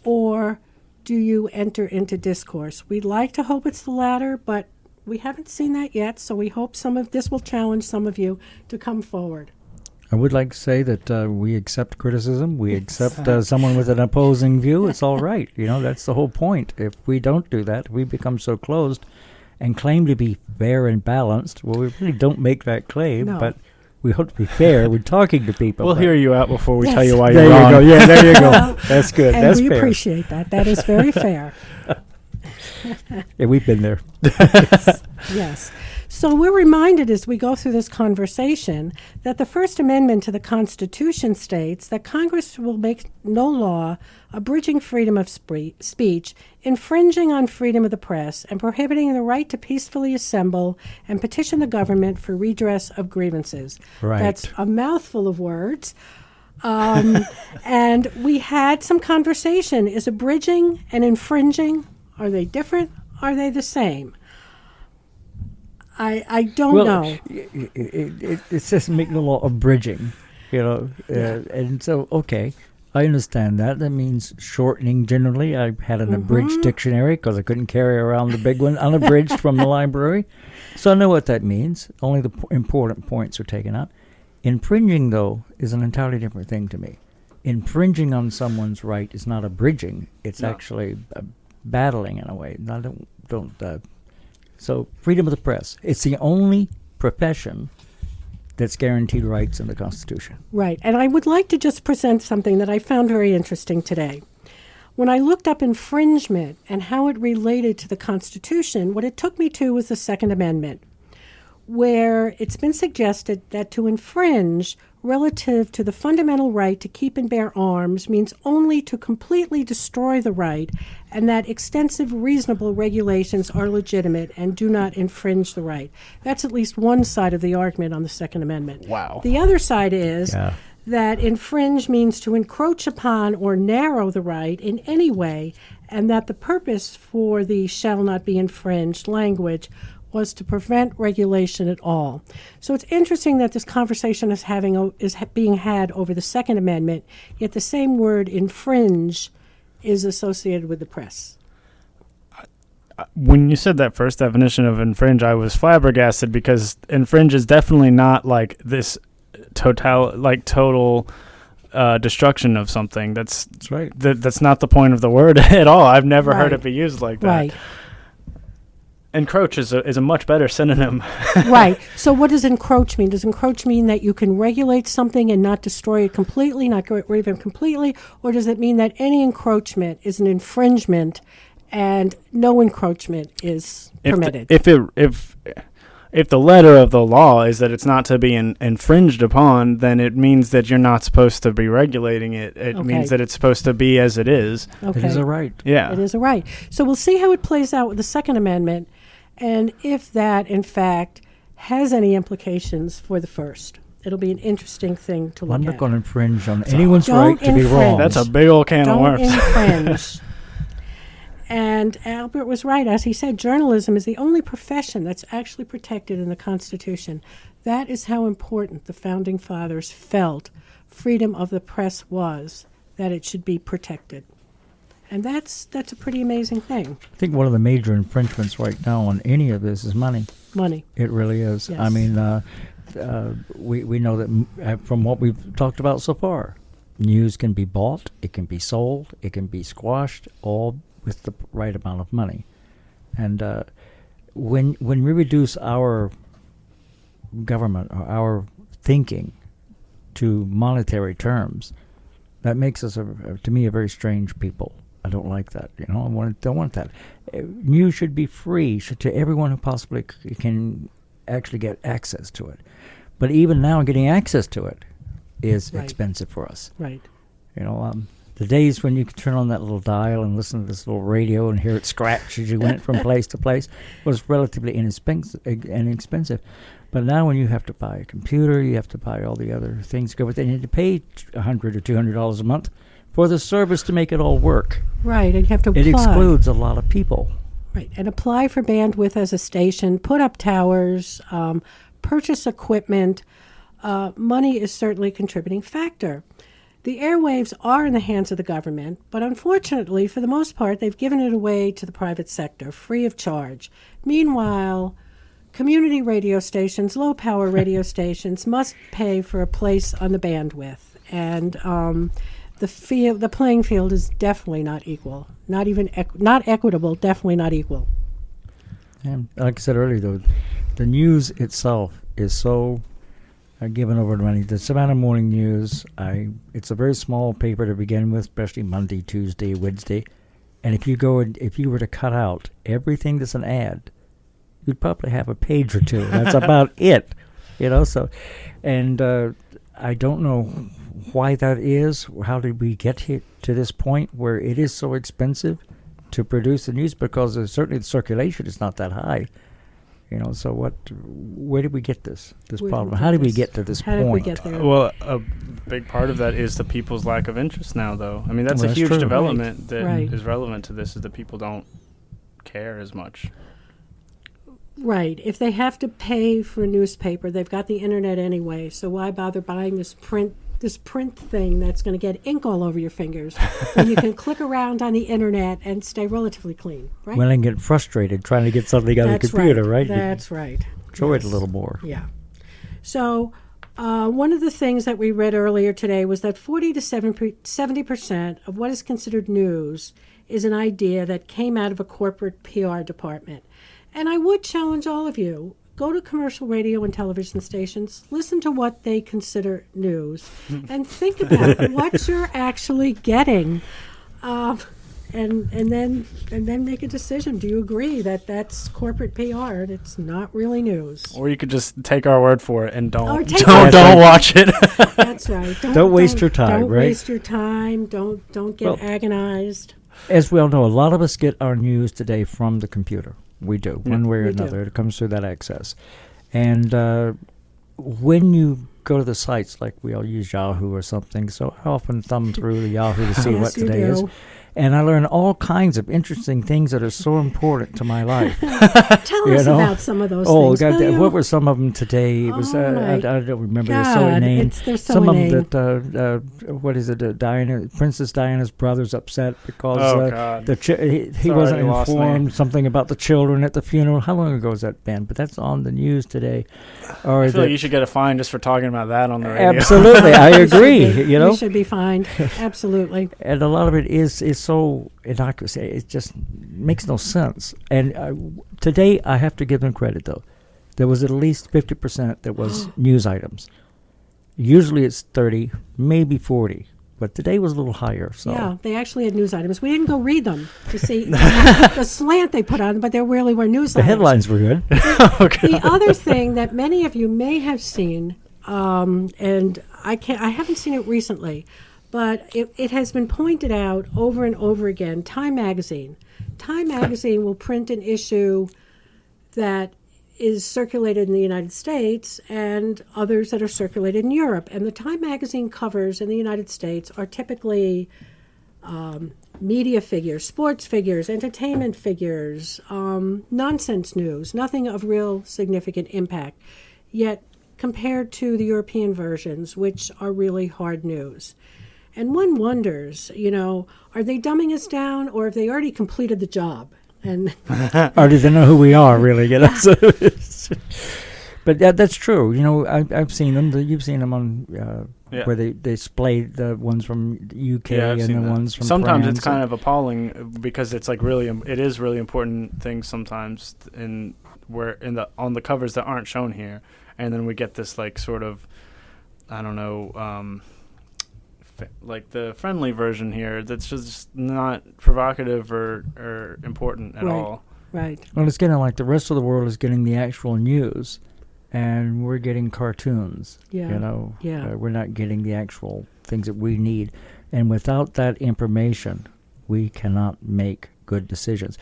or do you enter into discourse? We'd like to hope it's the latter, but we haven't seen that yet, so we hope some of this will challenge some of you to come forward. I would like to say that we accept criticism. We accept someone with an opposing view. It's all right. That's the whole point. If we don't do that, we become so closed and claim to be fair and balanced. Well, we really don't make that claim, No. but we hope to be fair. We're talking to people. We'll but- hear you out before we Yes. tell you why There you're you wrong. go. Yeah, there you go. Well, That's good. And That's we fair. appreciate that. That is very fair. Yeah, we've been there. Yes. So we're reminded as we go through this conversation that the First Amendment to the Constitution states that Congress will make no law abridging freedom of speech, infringing on freedom of the press, and prohibiting the right to peacefully assemble and petition the government for redress of grievances. Right. That's a mouthful of words. And we had some conversation. Is abridging and infringing, are they different? Are they the same? I don't know. It says make the law abridging, and so, okay, I understand that. That means shortening generally. I had an abridged dictionary because I couldn't carry around the big one unabridged from the library. So I know what that means. Only the important points are taken out. Infringing, though, is an entirely different thing to me. Infringing on someone's right is not abridging. It's actually battling in a way. I don't. So freedom of the press. It's the only profession that's guaranteed rights in the Constitution. Right. And I would like to just present something that I found very interesting today. When I looked up infringement and how it related to the Constitution, what it took me to was the Second Amendment, where it's been suggested that to infringe relative to the fundamental right to keep and bear arms means only to completely destroy the right, and that extensive reasonable regulations are legitimate and do not infringe the right. That's at least one side of the argument on the Second Amendment. Wow. The other side is that infringe means to encroach upon or narrow the right in any way, and that the purpose for the shall not be infringed language was to prevent regulation at all. So it's interesting that this conversation is being had over the Second Amendment, yet the same word infringe is associated with the press. When you said that first definition of infringe, I was flabbergasted because infringe is definitely not like this total destruction of something. That's right. That's not the point of the word at all. I've never heard it be used like that. Right. Encroach is a much better synonym. Right. So what does encroach mean? Does encroach mean that you can regulate something and not destroy it completely, not get rid of it completely? Or does it mean that any encroachment is an infringement and no encroachment is permitted? If the letter of the law is that it's not to be infringed upon, then it means that you're not supposed to be regulating it. It means that it's supposed to be as it is. Okay. It is a right. Yeah. It is a right. So we'll see how it plays out with the Second Amendment and if that, in fact, has any implications for the First. It'll be an interesting thing to look I'm at. not going to infringe on anyone's right to be wrong. That's a big old can of Don't worms. infringe. And Albert was right. As he said, journalism is the only profession that's actually protected in the Constitution. That is how important the Founding Fathers felt freedom of the press was, that it should be protected. And that's a pretty amazing thing. I think one of the major infringements right now on any of this is money. Money. It really is. Yes. I mean, we know that from what we've talked about so far, news can be bought, it can be sold, it can be squashed, all with the right amount of money. And when we reduce our government or our thinking to monetary terms, that makes us, to me, a very strange people. I don't like that. I don't want that. News should be free to everyone who possibly can actually get access to it. But even now, getting access to it is expensive for us. Right. The days when you could turn on that little dial and listen to this little radio and hear it scratch as you went from place to place was relatively inexpensive. But now when you have to buy a computer, you have to buy all the other things that go with it, and you have to pay $100 or $200 a month for the service to make it all work. Right, and you have to apply. It excludes a lot of people. Right, and apply for bandwidth as a station, put up towers, purchase equipment. Money is certainly a contributing factor. The airwaves are in the hands of the government, but unfortunately, for the most part, they've given it away to the private sector, free of charge. Meanwhile, community radio stations, low-power radio stations, must pay for a place on the bandwidth. And the playing field is definitely not equal. Not even not equitable, definitely not equal. And like I said earlier, though, the news itself is so given over to money. The Savannah Morning News, it's a very small paper to begin with, especially Monday, Tuesday, Wednesday. And if you were to cut out everything that's an ad, you'd probably have a page or two. That's about it. So, and I don't know why that is. How did we get to this point where it is so expensive to produce the news? Because certainly the circulation is not that high. So where did we get this problem? How did we get to this point? How did we get there? Well, a big part of that is the people's lack of interest now, though. I mean, that's a huge true. development that Right. is relevant to this, is that people don't care as much. Right. If they have to pay for a newspaper, they've got the internet anyway. So why bother buying this print thing that's going to get ink all over your fingers when you can click around on the internet and stay relatively clean, right? Well, and get frustrated trying to get something on the That's computer, right. right? That's right. Enjoy it a Yes. little more. Yeah. So one of the things that we read earlier today was that 40 to 70% of what is considered news is an idea that came out of a corporate PR department. And I would challenge all of you, go to commercial radio and television stations, listen to what they consider news, and think about what you're actually getting. And then make a decision. Do you agree that that's corporate PR and it's not really news? Or you could just take our word for it and Or don't take don't, our- don't watch it. That's right. Don't waste your time, Don't right? waste your time. Don't get Well- agonized. As we all know, a lot of us get our news today from the computer. We do, one way or we do. another. It comes through that access. And when you go to the sites, like we all use Yahoo or something, so I often thumb through the Yahoo to see Yes, what you today is. do. And I learn all kinds of interesting things that are so important to my life. Tell You us know? about some of those Oh, things. God, will you? what were some of them today? It was Oh, I my don't remember their silly God, name. they're so Some of inane. them that what is it? Diana, Princess Diana's brother's upset because Oh, God. he wasn't already lost me. informed something about the children at the funeral. How long ago has that been? But that's on the news today. Or I feel that- like you should get a fine just for talking about that on the radio. absolutely, I agree. You know, We should be fined. Absolutely. and a lot of it is so innocuous. It just makes no sense. And today, I have to give them credit, though. There was at least 50% that was news items. Usually it's 30, maybe 40. But today was a little higher. So Yeah, they actually had news items. We didn't go read them to see the slant they put on, but there really were news the items. headlines were good. The other thing that many of you may have seen, and I haven't seen it recently, but it has been pointed out over and over again. Time Magazine will print an issue that is circulated in the United States and others that are circulated in Europe. And the Time Magazine covers in the United States are typically media figures, sports figures, entertainment figures, nonsense news, nothing of real significant impact. Yet compared to the European versions, which are really hard news. And one wonders, are they dumbing us down or have they already completed the job? And Or do they know who we are, really? You know? So but that's true. I've seen them. You've seen them on where they display the ones from the UK Yeah, I've and seen the that. ones from Sometimes France. it's kind of appalling because it's like it is really important things sometimes on the covers that aren't shown here, and then we get this like sort of, I don't know, like the friendly version here that's just not provocative or important at Right. all. right. Well, it's getting like the rest of the world is getting the actual news, and we're getting cartoons. Yeah. Yeah. We're not getting the actual things that we need, and without that information, we cannot make good decisions.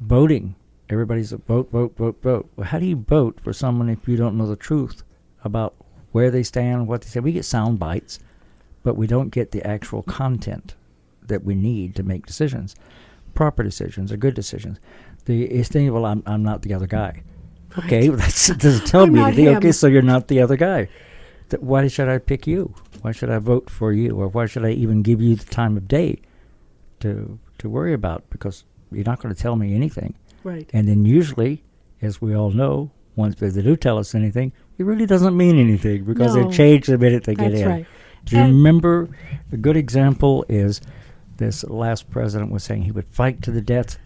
Voting, everybody's a vote, vote, vote, vote. Well, how do you vote for someone if you don't know the truth about where they stand, what they say? We get sound bites, but we don't get the actual content that we need to make decisions, proper decisions or good decisions. It's thinking, well, I'm not the other guy. Okay, well, that doesn't tell I'm me not anything. him. Okay, so you're not the other guy. Why should I pick you? Why should I vote for you? Or why should I even give you the time of day to worry about? Because you're not going to tell me anything. Right. And then usually, as we all know, once they do tell us anything, it really doesn't mean anything because No. they change the minute they get That's in. right. Do you And- remember a good example is this last president was saying he would fight to the death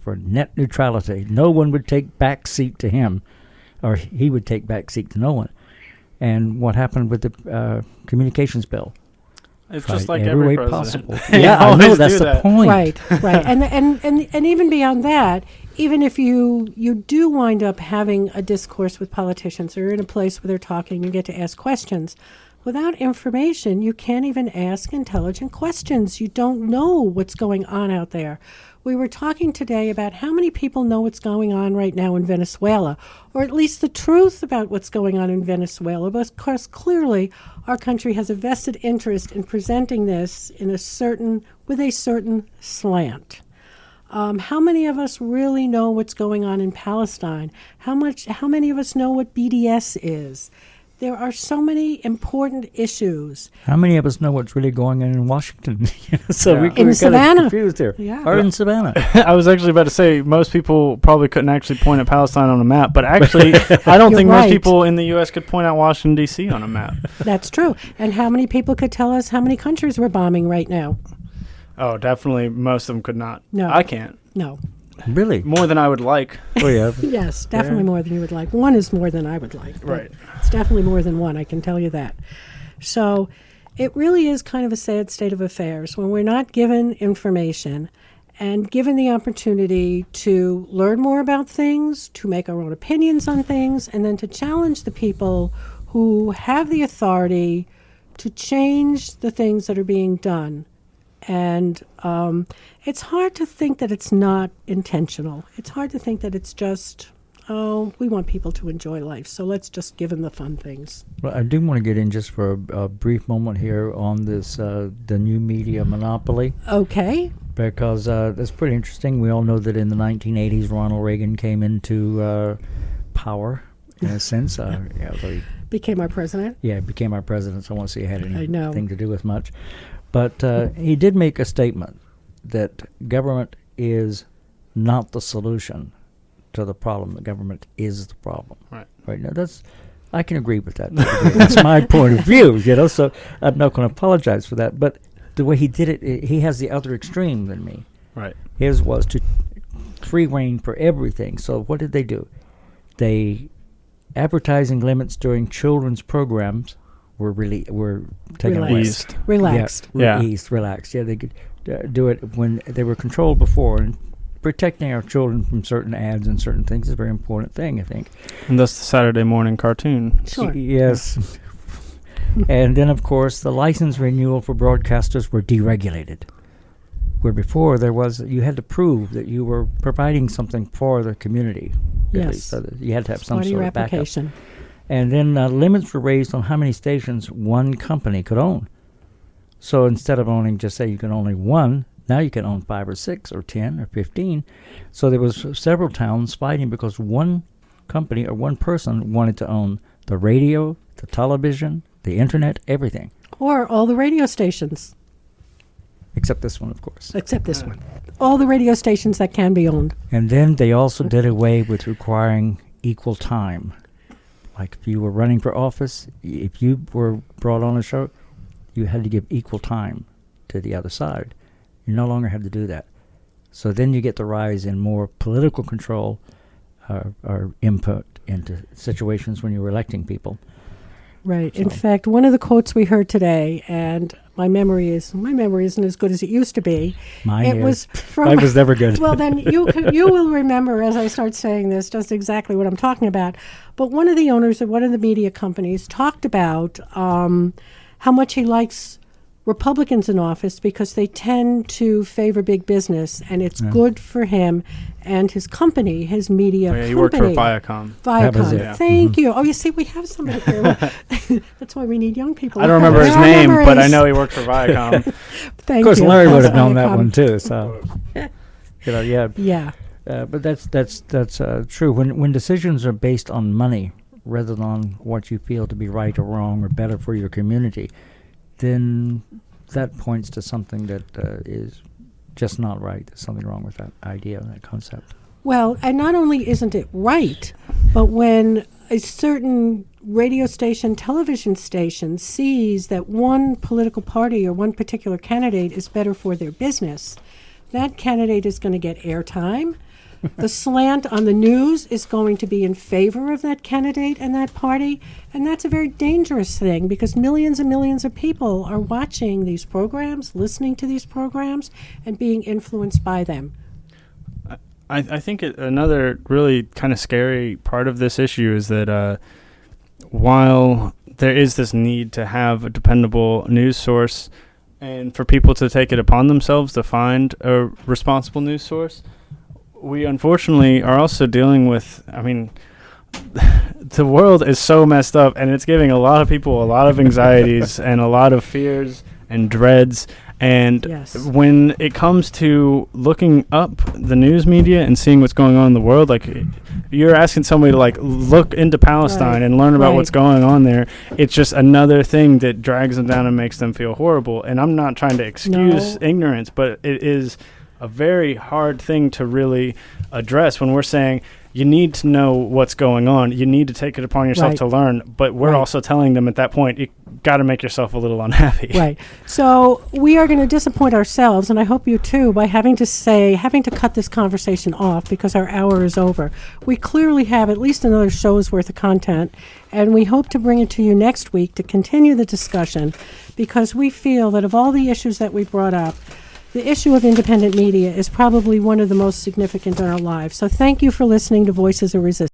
for net neutrality. No one would take back seat to him, or he would take back seat to no one. And what happened with the communications bill? It's Tried just like every every way president. possible. They Yeah, I know, always that's do the that. point. Right. And even beyond that, even if you do wind up having a discourse with politicians or in a place where they're talking, you get to ask questions. Without information, you can't even ask intelligent questions. You don't know what's going on out there. We were talking today about how many people know what's going on right now in Venezuela, or at least the truth about what's going on in Venezuela. But of course, clearly, our country has a vested interest in presenting this with a certain slant. How many of us really know what's going on in Palestine? How many of us know what BDS is? There are so many important issues. How many of us know what's really going on in Washington? So Yeah. we're In kind of Savannah. confused here. Yeah. Or in Savannah. I was actually about to say most people probably couldn't actually point at Palestine on a map, but actually, I don't You're think right. most people in the U.S. could point out Washington D.C. on a map. That's true. And how many people could tell us how many countries we're bombing right now? Oh, definitely, most of them could not. No. I can't. No. Really? More than I would like. Oh, yeah. Yes, definitely more than you would like. One is more than I would like. but Right. It's definitely more than one, I can tell you that. So it really is kind of a sad state of affairs when we're not given information and given the opportunity to learn more about things, to make our own opinions on things, and then to challenge the people who have the authority to change the things that are being done. And it's hard to think that it's not intentional. It's hard to think that it's just, oh, we want people to enjoy life, so let's just give them the fun things. Well, I do want to get in just for a brief moment here on this, the new media monopoly, Okay. because that's pretty interesting. We all know that in the 1980s, Ronald Reagan came into power, in a sense. He Became our president. became our president, so I won't say he had I know. anything to do with much. But he did make a statement that government is not the solution to the problem. The government is the problem. Right now, I can agree with that. That's my point of view, so I'm not going to apologize for that. But the way he did it, he has the other extreme than me. Right. His was to free reign for everything. So what did they do? Advertising limits during children's programs were taken away. Eased. Relaxed. Relaxed. Yeah, they could do it when they were controlled before, and protecting our children from certain ads and certain things is a very important thing, I think. And thus the Saturday morning cartoon. Sure. Yes. And then, of course, the license renewal for broadcasters were deregulated, where before you had to prove that you were providing something for the community. At Yes. least, so that you had to have some Part of your sort of backup. application. And then limits were raised on how many stations one company could own. So instead of owning, just say you can only one, now you can own 5 or 6 or 10 or 15. So there was several towns fighting because one company or one person wanted to own the radio, the television, the internet, everything. Or all the radio stations, Except this one, of course. except this one. All the radio stations that can be owned. And then they also did away with requiring equal time. Like if you were running for office, if you were brought on a show, you had to give equal time to the other side. You no longer have to do that. So then you get the rise in more political control or input into situations when you're electing people. Right. In fact, one of the quotes we heard today, and my memory isn't as good as it used to be. Mine was from. Mine was never good. Well, then you will remember as I start saying this just exactly what I'm talking about. But one of the owners of one of the media companies talked about how much he likes Republicans in office because they tend to favor big business, and it's good for him and his company, his media company. He worked for Viacom. That was Viacom. it. Yeah. Thank you. Oh, you see, we have somebody here. That's why we need young people. I don't remember his Our name, but I memories. know he worked for Viacom. Thank Of course, you. Larry would have That's known that Viacom. one too. So, yeah. Yeah. But that's true. When decisions are based on money rather than on what you feel to be right or wrong or better for your community, then that points to something that is just not right. There's something wrong with that idea, that concept. Well, and not only isn't it right, but when a certain radio station, television station sees that one political party or one particular candidate is better for their business, that candidate is going to get airtime. The slant on the news is going to be in favor of that candidate and that party, and that's a very dangerous thing because millions and millions of people are watching these programs, listening to these programs, and being influenced by them. I think another really kind of scary part of this issue is that while there is this need to have a dependable news source and for people to take it upon themselves to find a responsible news source, we unfortunately are also dealing with, the world is so messed up and it's giving a lot of people a lot of anxieties and a lot of fears and dreads. And Yes. when it comes to looking up the news media and seeing what's going on in the world, like you're asking somebody to like look into Palestine Right. and learn about Right. what's going on there, it's just another thing that drags them down and makes them feel horrible. And I'm not trying to excuse No. ignorance, but it is a very hard thing to really address when we're saying you need to know what's going on. You need to take it upon yourself Right. to learn. But we're Right. also telling them at that point, you got to make yourself a little unhappy. Right. So we are going to disappoint ourselves, and I hope you too, by having to cut this conversation off because our hour is over. We clearly have at least another show's worth of content, and we hope to bring it to you next week to continue the discussion, because we feel that of all the issues that we brought up, the issue of independent media is probably one of the most significant in our lives. So thank you for listening to Voices of Resistance.